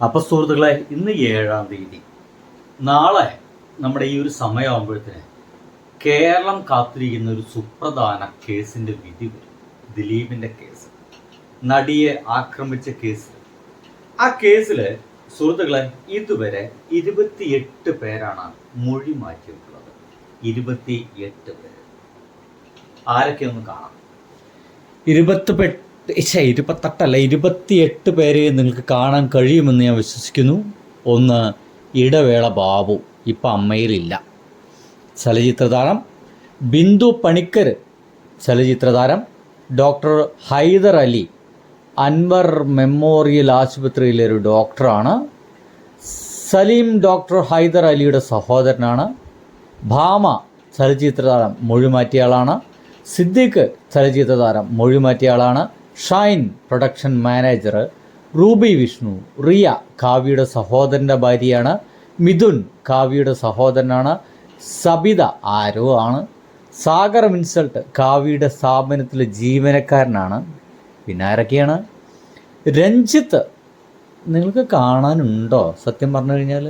അപ്പോൾ സുഹൃത്തുക്കളെ, ഇന്ന് 7-ാം തീയതി, നാളെ നമ്മുടെ ഈ ഒരു സമയമാകുമ്പോഴത്തേന് കേരളം കാത്തിരിക്കുന്ന ഒരു സുപ്രധാന കേസിൻ്റെ വിധി വരും. ദിലീപിൻ്റെ കേസ്, നടിയെ ആക്രമിച്ച കേസ്. ആ കേസിൽ സുഹൃത്തുക്കളെ, ഇതുവരെ 28 പേരാണ് മൊഴി മാറ്റിയിട്ടുള്ളത്. 28 പേര്. ആരൊക്കെയൊന്ന് കാണാം. 28 പേരെ നിങ്ങൾക്ക് കാണാൻ കഴിയുമെന്ന് ഞാൻ വിശ്വസിക്കുന്നു. ഒന്ന്, ഇടവേള ബാബു, ഇപ്പം അമ്മയിലില്ല. ചലച്ചിത്രതാരം ബിന്ദു പണിക്കർ, ചലച്ചിത്രതാരം ഡോക്ടർ ഹൈദർ അലി, അൻവർ മെമ്മോറിയൽ ആശുപത്രിയിലെ ഒരു ഡോക്ടറാണ്. സലീം ഡോക്ടർ ഹൈദർ അലിയുടെ സഹോദരനാണ്. ഭാമ ചലച്ചിത്രതാരം മൊഴി മാറ്റിയയാളാണ്. സിദ്ദിഖ് ചലച്ചിത്രതാരം മൊഴി മാറ്റിയയാളാണ്. Shine production manager. റൂബി വിഷ്ണു, റിയ കാവ്യയുടെ സഹോദരൻ്റെ ഭാര്യയാണ്. മിഥുൻ കാവ്യയുടെ സഹോദരനാണ്. സബിത ആരോ ആണ്. സാഗർ ഇൻസൾട്ട് കാവ്യയുടെ സ്ഥാപനത്തിലെ ജീവനക്കാരനാണ്. പിന്നെ ആരൊക്കെയാണ്? രഞ്ജിത്ത്, നിങ്ങൾക്ക് കാണാനുണ്ടോ? സത്യം പറഞ്ഞു കഴിഞ്ഞാൽ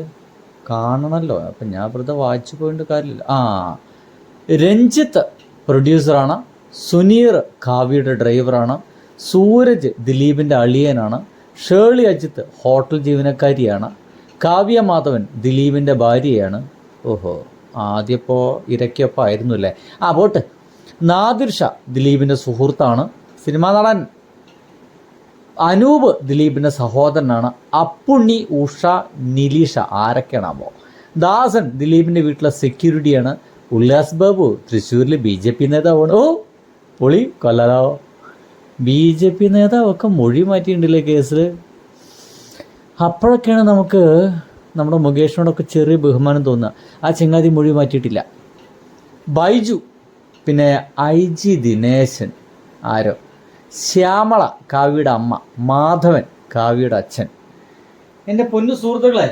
കാണണമല്ലോ, അപ്പം ഞാൻ വെറുതെ വായിച്ചു പോയിട്ട് കാര്യമില്ല. രഞ്ജിത്ത് പ്രൊഡ്യൂസറാണ്. സുനീർ കാവ്യയുടെ ഡ്രൈവറാണ്. സൂരജ് ദിലീപിൻ്റെ അളിയനാണ്. ഷേർലി അജിത്ത് ഹോട്ടൽ ജീവനക്കാരിയാണ്. കാവ്യ മാധവൻ ദിലീപിൻ്റെ ഭാര്യയാണ്. ഓഹോ, ആദ്യപ്പോൾ ഇരയ്ക്കൊപ്പം ആയിരുന്നു അല്ലേ? പോട്ട്. നാദിർ ഷാ ദിലീപിൻ്റെ സുഹൃത്താണ്. സിനിമാ നടൻ അനൂപ് ദിലീപിൻ്റെ സഹോദരനാണ്. അപ്പുണ്ണി, ഉഷ, നിലീഷ ആരൊക്കെയാണാമോ? ദാസൻ ദിലീപിൻ്റെ വീട്ടിലെ സെക്യൂരിറ്റിയാണ്. ഉല്ലാസ് ബാബു തൃശ്ശൂരിൽ BJP നേതാവാണ്. ഓ പൊളി, കൊല്ലാലോ. BJP നേതാവൊക്കെ മൊഴി മാറ്റിയിട്ടുണ്ടല്ലേ കേസിൽ. അപ്പോഴൊക്കെയാണ് നമുക്ക് നമ്മുടെ മുകേഷിനോടൊക്കെ ചെറിയ ബഹുമാനം തോന്നുക. ആ ചങ്ങാതി മൊഴി മാറ്റിയിട്ടില്ല. ബൈജു, പിന്നെ IG ദിനേശൻ, ആരോ, ശ്യാമള കാവ്യയുടെ അമ്മ, മാധവൻ കാവ്യയുടെ അച്ഛൻ. എൻ്റെ പൊന്നു സുഹൃത്തുക്കളെ,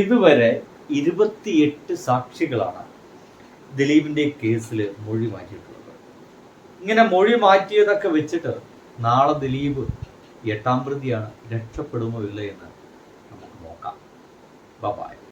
ഇതുവരെ 28 സാക്ഷികളാണ് ദിലീപിൻ്റെ കേസിൽ മൊഴി മാറ്റിയിട്ടുള്ളത്. ഇങ്ങനെ മൊഴി മാറ്റിയതൊക്കെ വെച്ചിട്ട് നാളെ ദിലീപ് 8-ാം പ്രതിയാണ്, രക്ഷപ്പെടുമോ ഇല്ല എന്ന് നമുക്ക് നോക്കാം. ബൈ.